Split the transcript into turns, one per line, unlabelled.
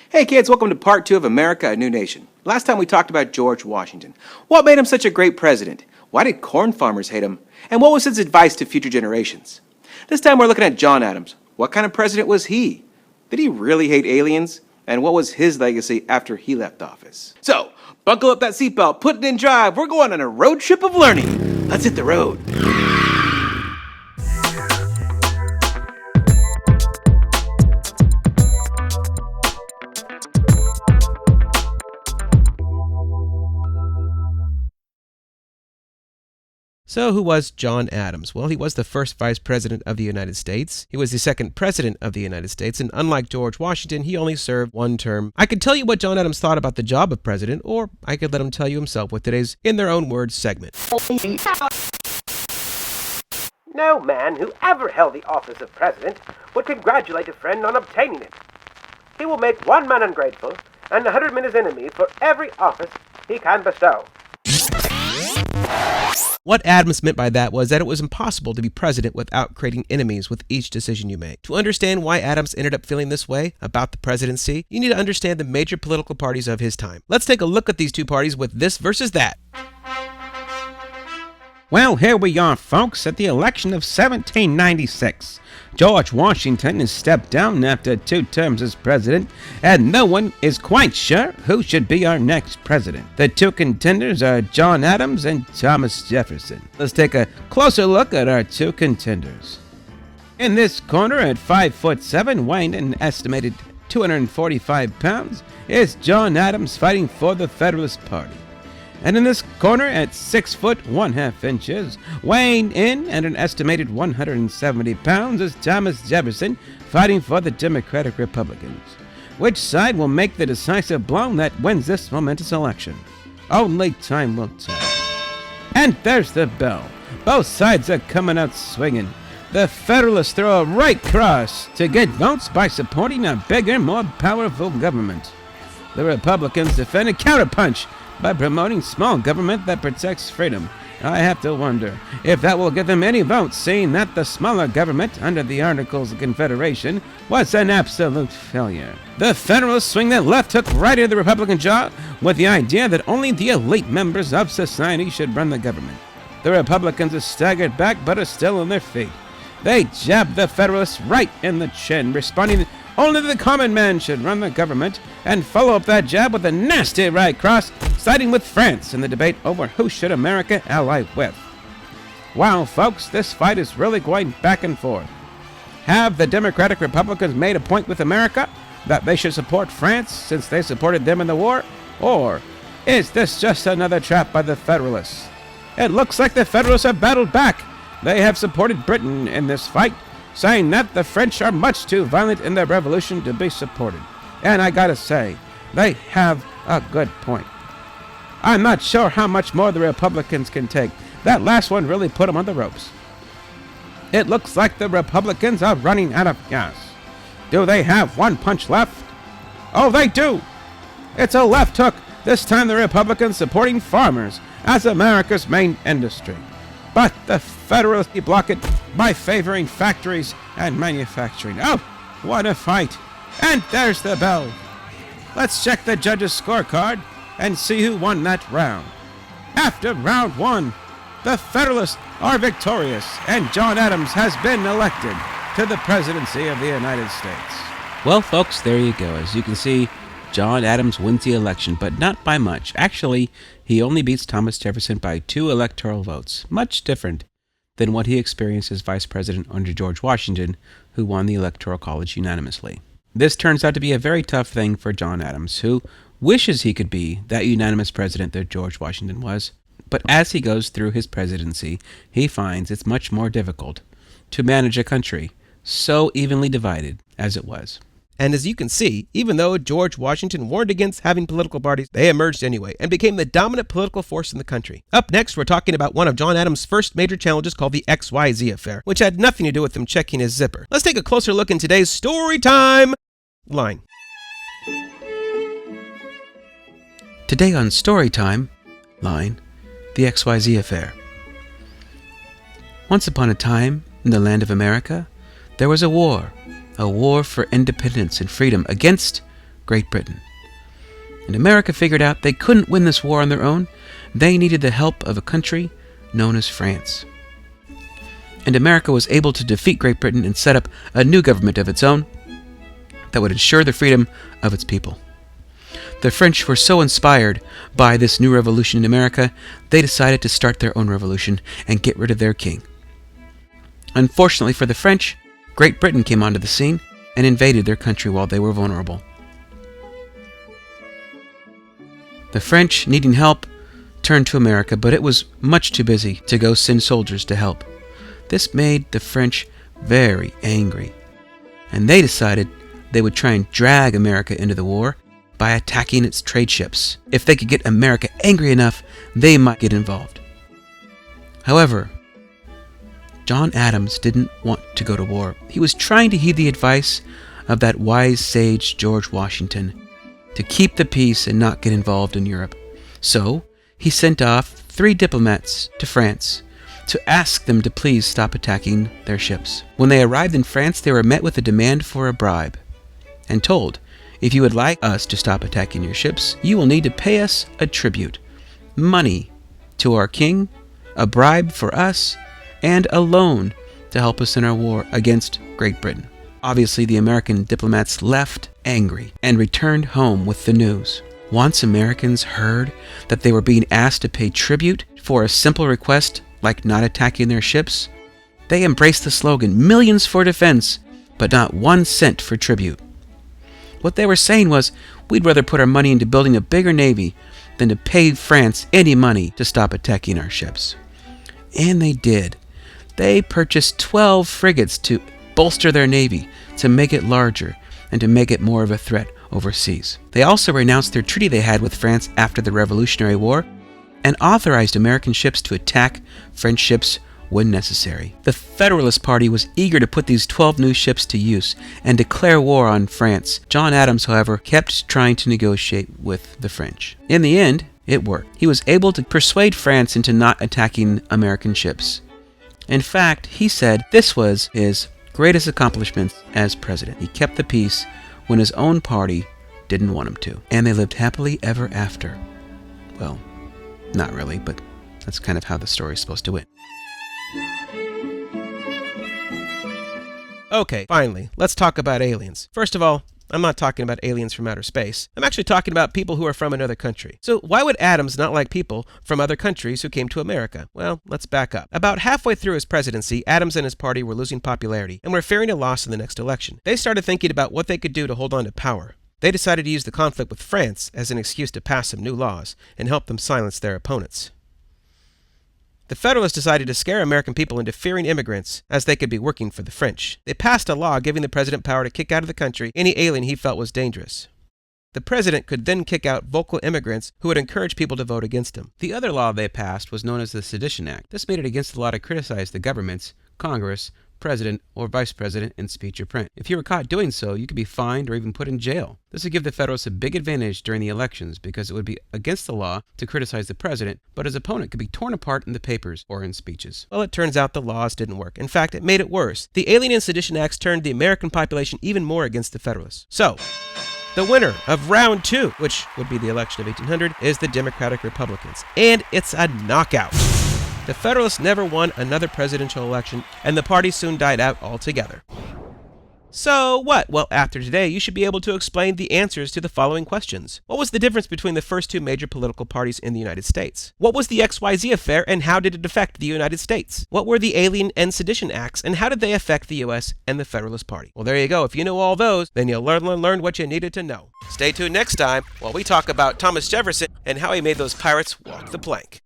Hey kids, welcome to part 2 of America, a New Nation. Last time we talked about George Washington. What made him such a great president? Why did corn farmers hate him? And what was his advice to future generations? This time we're looking at John Adams. What kind of president was he? Did he really hate aliens? And what was his legacy after he left office? So, buckle up that seatbelt, put it in drive. We're going on a road trip of learning. Let's hit the road.
So who was John Adams? Well, he was the first Vice President of the United States. He was the second President of the United States, and unlike George Washington, he only served one term. I could tell you what John Adams thought about the job of President, or I could let him tell you himself with today's In Their Own Words segment.
No man who ever held the office of President would congratulate a friend on obtaining it. He will make one man ungrateful and 100 men his enemy for every office he can bestow.
What Adams meant by that was that it was impossible to be president without creating enemies with each decision you make. To understand why Adams ended up feeling this way about the presidency, you need to understand the major political parties of his time. Let's take a look at these two parties with this versus that.
Well, here we are, folks, at the election of 1796. George Washington has stepped down after 2 terms as president, and no one is quite sure who should be our next president. The 2 contenders are John Adams and Thomas Jefferson. Let's take a closer look at our 2 contenders. In this corner at 5'7", weighing an estimated 245 pounds, is John Adams fighting for the Federalist Party. And in this corner at 6 foot 1/2 inches, weighing in at an estimated 170 pounds, is Thomas Jefferson fighting for the Democratic Republicans. Which side will make the decisive blow that wins this momentous election? Only time will tell. And there's the bell. Both sides are coming out swinging. The Federalists throw a right cross to get votes by supporting a bigger, more powerful government. The Republicans defend a counterpunch by promoting small government that protects freedom. I have to wonder if that will give them any votes, seeing that the smaller government under the Articles of Confederation was an absolute failure. The Federalists swing that left hook right into the Republican jaw with the idea that only the elite members of society should run the government. The Republicans are staggered back but are still on their feet. They jab the Federalists right in the chin, responding that only the common man should run the government, and follow up that jab with a nasty right cross, siding with France in the debate over who should America ally with. Wow, folks, this fight is really going back and forth. Have the Democratic Republicans made a point with America that they should support France since they supported them in the war? Or is this just another trap by the Federalists? It looks like the Federalists have battled back. They have supported Britain in this fight, saying that the French are much too violent in their revolution to be supported. And I gotta say, they have a good point. I'm not sure how much more the Republicans can take. That last one really put them on the ropes. It looks like the Republicans are running out of gas. Do they have one punch left? Oh, they do! It's a left hook, this time the Republicans supporting farmers as America's main industry. But the Federalists block it by favoring factories and manufacturing. Oh, what a fight. And there's the bell. Let's check the judges' scorecard and see who won that round. After round 1, the Federalists are victorious, and John Adams has been elected to the presidency of the United States.
Well, folks, there you go. As you can see, John Adams wins the election, but not by much. Actually, he only beats Thomas Jefferson by 2 electoral votes, much different than what he experienced as vice president under George Washington, who won the Electoral College unanimously. This turns out to be a very tough thing for John Adams, who wishes he could be that unanimous president that George Washington was. But as he goes through his presidency, he finds it's much more difficult to manage a country so evenly divided as it was.
And as you can see, even though George Washington warned against having political parties, they emerged anyway and became the dominant political force in the country. Up next, we're talking about one of John Adams' first major challenges called the XYZ affair, which had nothing to do with him checking his zipper. Let's take a closer look in today's story time line.
Today on Storytime line, the XYZ affair. Once upon a time, in the land of America, there was a war for independence and freedom against Great Britain. And America figured out they couldn't win this war on their own. They needed the help of a country known as France. And America was able to defeat Great Britain and set up a new government of its own that would ensure the freedom of its people. The French were so inspired by this new revolution in America, they decided to start their own revolution and get rid of their king. Unfortunately for the French, Great Britain came onto the scene and invaded their country while they were vulnerable. The French, needing help, turned to America, but it was much too busy to go send soldiers to help. This made the French very angry, and they decided they would try and drag America into the war by attacking its trade ships. If they could get America angry enough, they might get involved. However, John Adams didn't want to go to war. He was trying to heed the advice of that wise sage George Washington to keep the peace and not get involved in Europe. So, he sent off 3 diplomats to France to ask them to please stop attacking their ships. When they arrived in France, they were met with a demand for a bribe and told, if you would like us to stop attacking your ships, you will need to pay us a tribute, money to our king, a bribe for us, and a loan to help us in our war against Great Britain. Obviously, the American diplomats left angry and returned home with the news. Once Americans heard that they were being asked to pay tribute for a simple request like not attacking their ships, they embraced the slogan, "Millions for defense, but not 1 cent for tribute." What they were saying was, we'd rather put our money into building a bigger navy than to pay France any money to stop attacking our ships. And they did. They purchased 12 frigates to bolster their navy, to make it larger, and to make it more of a threat overseas. They also renounced their treaty they had with France after the Revolutionary War, and authorized American ships to attack French ships when necessary. The Federalist Party was eager to put these 12 new ships to use and declare war on France. John Adams, however, kept trying to negotiate with the French. In the end, it worked. He was able to persuade France into not attacking American ships. In fact, he said this was his greatest accomplishment as president. He kept the peace when his own party didn't want him to. And they lived happily ever after. Well, not really, but that's kind of how the story's supposed to end.
Okay, finally, let's talk about aliens. First of all, I'm not talking about aliens from outer space. I'm actually talking about people who are from another country. So why would Adams not like people from other countries who came to America? Well, let's back up. About halfway through his presidency, Adams and his party were losing popularity and were fearing a loss in the next election. They started thinking about what they could do to hold on to power. They decided to use the conflict with France as an excuse to pass some new laws and help them silence their opponents. The Federalists decided to scare American people into fearing immigrants, as they could be working for the French. They passed a law giving the president power to kick out of the country any alien he felt was dangerous. The president could then kick out vocal immigrants who would encourage people to vote against him.
The other law they passed was known as the Sedition Act. This made it against the law to criticize the governments, Congress, president, or vice president in speech or print. If you were caught doing so, you could be fined or even put in jail. This would give the Federalists a big advantage during the elections because it would be against the law to criticize the president, but his opponent could be torn apart in the papers or in speeches.
Well, it turns out the laws didn't work. In fact, it made it worse. The Alien and Sedition Acts turned the American population even more against the Federalists. So, the winner of round 2, which would be the election of 1800, is the Democratic Republicans. And it's a knockout. The Federalists never won another presidential election, and the party soon died out altogether. So what? Well, after today, you should be able to explain the answers to the following questions. What was the difference between the first 2 major political parties in the United States? What was the XYZ affair, and how did it affect the United States? What were the Alien and Sedition Acts, and how did they affect the U.S. and the Federalist Party? Well, there you go. If you know all those, then you'll learn what you needed to know. Stay tuned next time while we talk about Thomas Jefferson and how he made those pirates walk the plank.